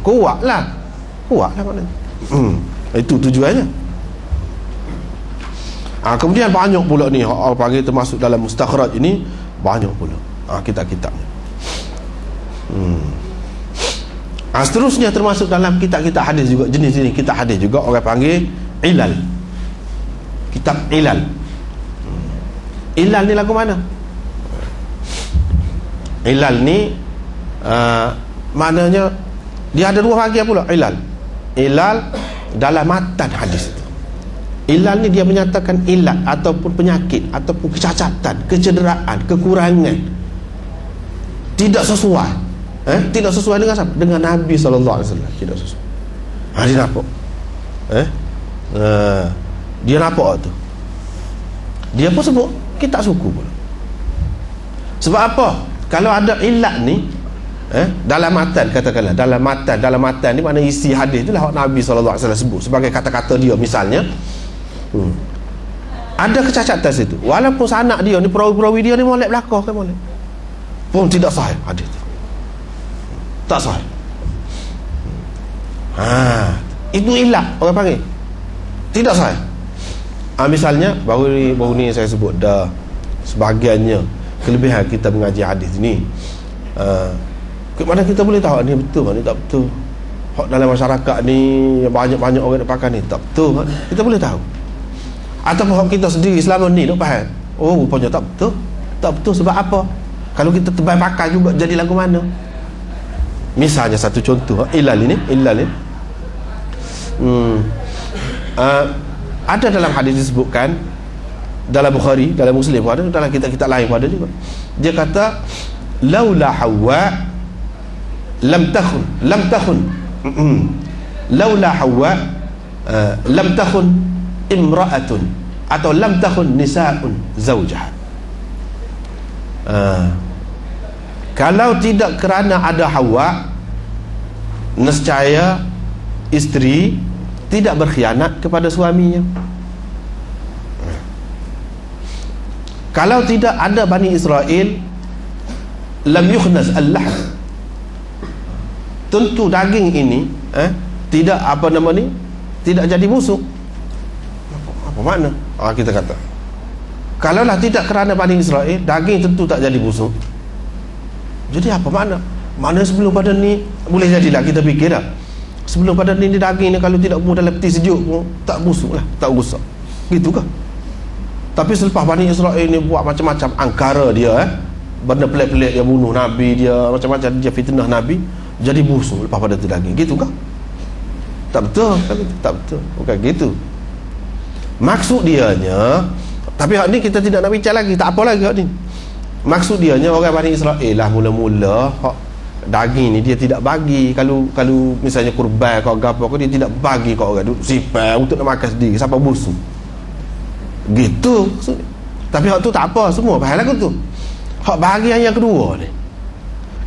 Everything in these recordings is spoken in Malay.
Kuatlah maknanya. Itu tujuannya. Kemudian banyak pula ni orang panggil termasuk dalam mustakhraj ini, banyak pula kitab-kitabnya. Seterusnya termasuk dalam kitab-kitab hadis juga, jenis-jenis kitab hadis juga orang panggil ilal. Kitab ilal. Ilal ni lagu mana? Ilal ni maknanya dia ada dua bahagian pula. Ilal dalam matan hadis. Ilal ni dia menyatakan ilat ataupun penyakit ataupun kecacatan, kecederaan, kekurangan tidak sesuai. Tidak sesuai dengan siapa? Dengan Nabi SAW. Tidak sesuai. Dia nampak. Dia nampak tu. Dia pun sebut kita suku pun. Sebab apa? Kalau ada ilat ni dalam matan, katakanlah dalam matan ni makna isi hadis itulah Nabi SAW sebut sebagai kata-kata dia. Misalnya ada kecacatan situ, walaupun sanak dia ni, perawi-perawi dia ni molek belakang kan, molek pun tidak sahih hadis tu, tak sahih. Itu ilat orang panggil, tidak sahih. Misalnya baru ni saya sebut dah sebahagiannya kelebihan kita mengaji hadis ni. Mana kita boleh tahu ni betul, ni tak betul. Hak dalam masyarakat ni banyak-banyak orang nak pakai ni tak betul, kita boleh tahu. Ataupun hak kita sendiri selama ni nak faham, rupanya tak betul. Tak betul sebab apa? Kalau kita tebal pakai juga jadi lagu mana? Misalnya satu contoh ilal ni. Ada dalam hadis disebutkan, dalam Bukhari, dalam Muslim ada, dalam kitab-kitab lain ada juga. Dia kata laula Hawa lam takhun laula Hawa lam takhun imra'atun, atau lam takhun nisa'un zawjah. Kalau tidak kerana ada Hawa, nescaya isteri tidak berkhianat kepada suaminya. Kalau tidak ada Bani Israel, lam yukhnas al-lahm, tentu daging ini tidak tidak jadi busuk. Apa makna? Kita kata kalaulah tidak kerana Bani Israel, daging tentu tak jadi busuk. Jadi apa makna? Maknanya sebelum pada ni, boleh jadilah kita fikir dah, sebelum pada ni daging ni kalau tidak buat dalam peti sejuk pun tak busuk lah, tak rusak, gitu kah? Tapi selepas Bani Israel ni buat macam-macam angkara dia, benda pelik-pelik, dia bunuh Nabi, dia macam-macam, dia fitnah Nabi, jadi busuk lepas pada tu daging, gitu kah? Tak betul, tak betul, bukan gitu maksud dianya. Tapi hak ni kita tidak nak bincang lagi, tak apa lagi hak ni. Maksud dianya orang Bani Israel lah mula-mula hak daging ni dia tidak bagi, kalau misalnya kurban kau gapo kau, dia tidak bagi kau orang duduk simpan untuk nak makan sendiri sampai busuk, gitu maksudnya. Tapi hak tu tak apa, semua faham lagu tu. Hak bahagian yang kedua ni,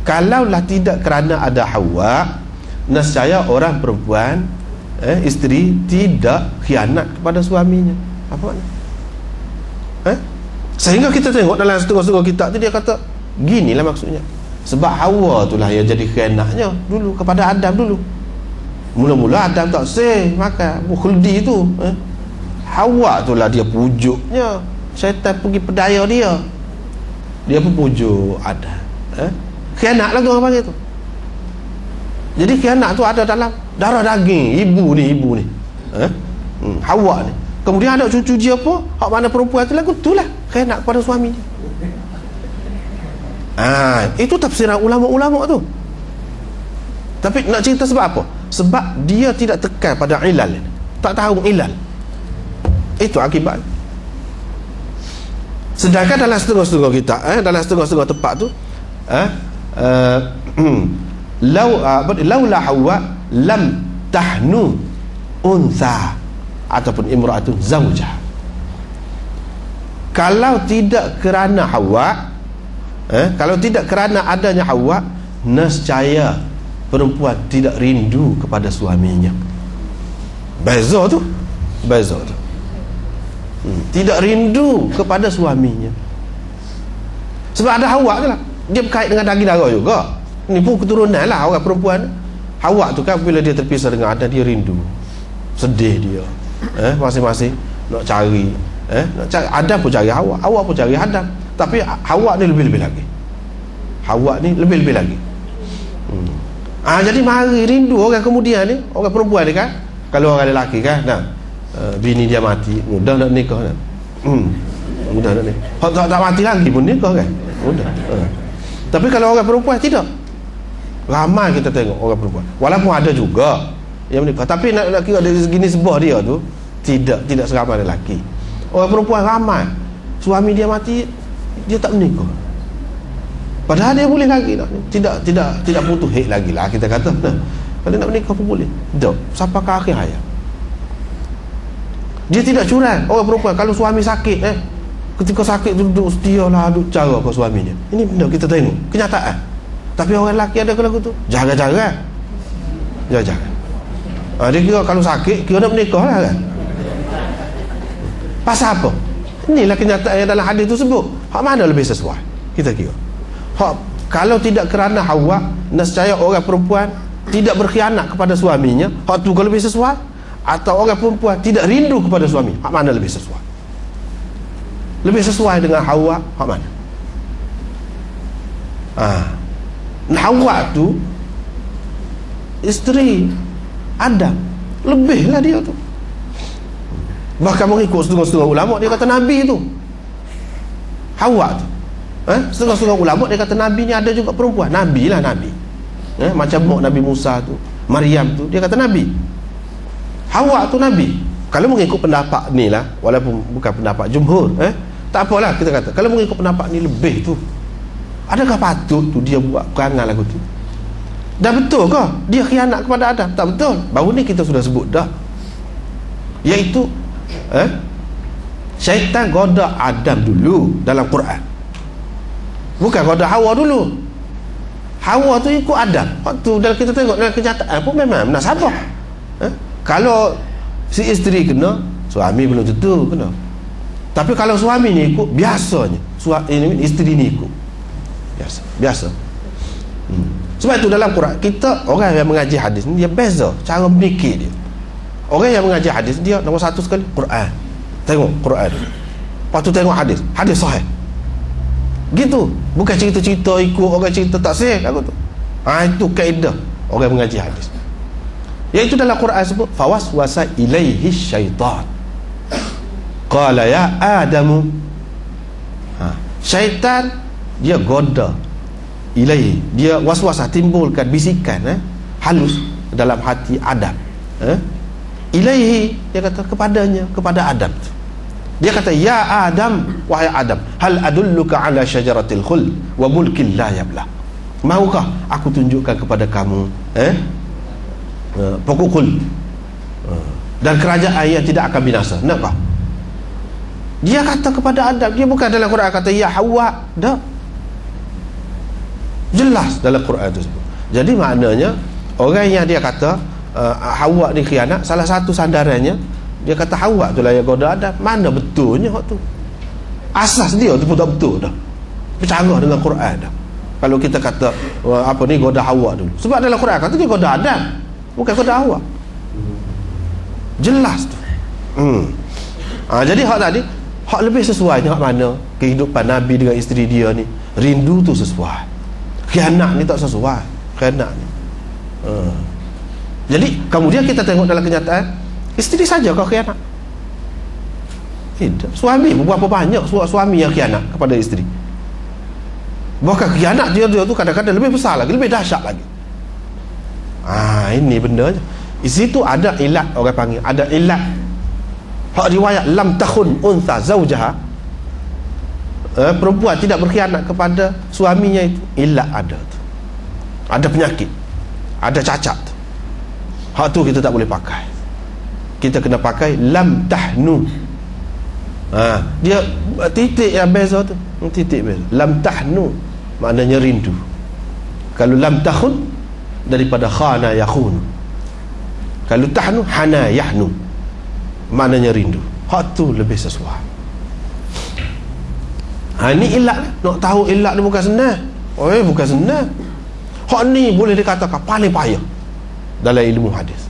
kalaulah tidak kerana ada Hawa, nescaya orang perempuan isteri tidak khianat kepada suaminya. Apa makna? Sehingga kita tengok dalam setengah-setengah kitab tu dia kata ginilah maksudnya. Sebab Hawa itulah yang jadi khianatnya dulu kepada Adam dulu. Mula-mula Adam tak makan khuldi tu. Hawa itulah dia pujuknya. Syaitan pergi pedaya dia. Dia pun pujuk Adam. Khianat lah tu orang panggil tu. Jadi khianat tu ada dalam darah daging ibu ni. Hawa ni. Kemudian ada cucu dia pun, hak mana perempuan tu lagu tu lah khianat kepada suaminya. Itu tafsiran ulama-ulama tu. Tapi nak cerita sebab apa? Sebab dia tidak tekan pada ilal, tak tahu ilal. Itu akibat. Sedangkan dalam setengah-setengah kita, dalam setengah-setengah tempat tu, laula Hawa lam tahnu untha ataupun imra'atun zawjah. Kalau tidak kerana Hawa, kalau tidak kerana adanya Hawa, nescaya perempuan tidak rindu kepada suaminya. Beza tu. Tidak rindu kepada suaminya. Sebab ada Hawa je lah, dia berkait dengan daging darah juga. Ni pun keturunan lah orang perempuan. Hawa tu kan bila dia terpisah dengan Adam, dia rindu, sedih dia, masing-masing nak cari, nak cari. Adam pun cari Hawa, Hawa pun cari Adam. Tapi Hawa ni lebih-lebih lagi. Hawa ni lebih-lebih lagi. Jadi mari rindu orang kemudian ni, orang perempuan ni kan. Kalau orang lelaki kan, bini dia mati, mudah nak nikah kan. Mudah nak nikah. Tak mati lagi pun nikah kan. Mudah. Tapi kalau orang perempuan tidak. Ramai kita tengok orang perempuan. Walaupun ada juga yang menikah, tapi nak kira dari segi nisbah dia tu tidak seramai lelaki. Orang perempuan ramai. Suami dia mati, dia tak menikah. Padahal dia boleh lagi nak. Tidak putus hek lagi lah kita kata. Kalau nak menikah pun boleh. Tak. Sampai ke akhir hayat. Dia tidak curang. Orang perempuan kalau suami sakit, ketika sakit duduk setia lah, duduk cara ke suaminya. Ini benda kita tengok kenyataan. Tapi orang lelaki ada lagu tu jaga-jaga. Jaga-jaga. Dia kira kalau sakit kira nak menikah lah kan. Pasal apa? Inilah kenyataan yang dalam hadis tu sebut. Hak mana lebih sesuai? Kita kira. Kalau tidak kerana Hawa, nescaya orang perempuan tidak berkhianat kepada suaminya, hak tu kalau lebih sesuai, atau orang perempuan tidak rindu kepada suami, hak mana lebih sesuai? Lebih sesuai dengan Hawa, hak mana? Hawa tu isteri Adam, lebihlah dia tu. Bahkan mengikut setengah-setengah ulama, dia kata Nabi tu Hawa tu. Setengah-setengah ulama dia kata Nabi ni ada juga perempuan. Nabi lah Nabi. Macam mak Nabi Musa tu, Maryam tu, dia kata Nabi. Hawa tu Nabi. Kalau mengikut pendapat ni lah, walaupun bukan pendapat jumhur, tak apalah kita kata. Kalau mengikut pendapat ni lebih tu, adakah patut tu dia buat perangai lagu tu? Dah betul ke dia khianat kepada Adam? Tak betul. Baru ni kita sudah sebut dah. Iaitu syaitan goda Adam dulu dalam Quran. Bukan goda Hawa dulu. Hawa tu ikut Adam. Waktu dalam kita tengok dalam kenyataan pun memang munasabah. Kalau si isteri kena, suami belum tentu kena. Tapi kalau suami ni ikut, biasanya isteri ni ikut. Biasa. Sebab itu dalam Quran kita, orang yang mengaji hadis ni dia beza cara berfikir dia. Orang yang mengaji hadis dia nombor satu sekali Quran. Tengok Quran. Lepas tu tengok hadis sahih. Gitu. Bukan cerita-cerita ikut orang cerita tak sahih aku tu. Itu kaedah orang mengaji hadis. Iaitu dalam Quran sebut fawaswasa ilaihi syaitan. Qala ya Adamu. Syaitan dia goda ilaihi, dia waswasah, timbulkan bisikan halus dalam hati Adam. Ilaihi, dia kata kepadanya, kepada Adam. Dia kata ya Adam, wahai Adam, hal adulluka ala syajaratil khuld wa mulkin la yabla. Maukah aku tunjukkan kepada kamu pokok khuld dan kerajaan yang tidak akan binasa? Nakkah? Dia kata kepada Adam, dia bukan dalam Quran kata ya Hawa, dah jelas dalam Quran itu. Jadi maknanya orang yang dia kata Hawa ni khianat, salah satu sandarannya dia kata Hawa tu lah yang goda Adam. Mana betulnya hak tu? Asas dia tu pun tak betul dah. Bercanggah dengan Quran dah. Kalau kita kata apa ni goda Hawa dulu. Sebab dalam Quran kata dia goda Adam, bukan goda Hawa. Jelas tu. Jadi hak tadi, hak lebih sesuai hak mana kehidupan Nabi dengan isteri dia ni. Rindu tu sesuai. Khianat ni tak sesuai. Khianat ni. Jadi kemudian kita tengok dalam kenyataan, isteri saja kau khianat? Tidak. Suami berapa banyak suami yang khianat kepada isteri. Bahkan khianat dia tu kadang-kadang lebih besar lagi, lebih dahsyat lagi. Ini bendanya. Di situ ada ilat, orang panggil ada ilat. Hak riwayat lam takhun untha zaujaha, perempuan tidak berkhianat kepada suaminya, itu ilat ada tu. Ada penyakit, ada cacat tu. Hak tu kita tak boleh pakai. Kita kena pakai lam tahnu. Dia titik yang beza tu, titik beza. Lam tahnu maknanya rindu. Kalau lam takhun daripada khana yakhun. Kalau tahnu hana yahnu maknanya rindu. Hak tu lebih sesuai. Ini ilat. Nak tahu ilat ni bukan senang. Bukan senang. Hak ni boleh dikatakan paling payah. dalam ilmu hadis.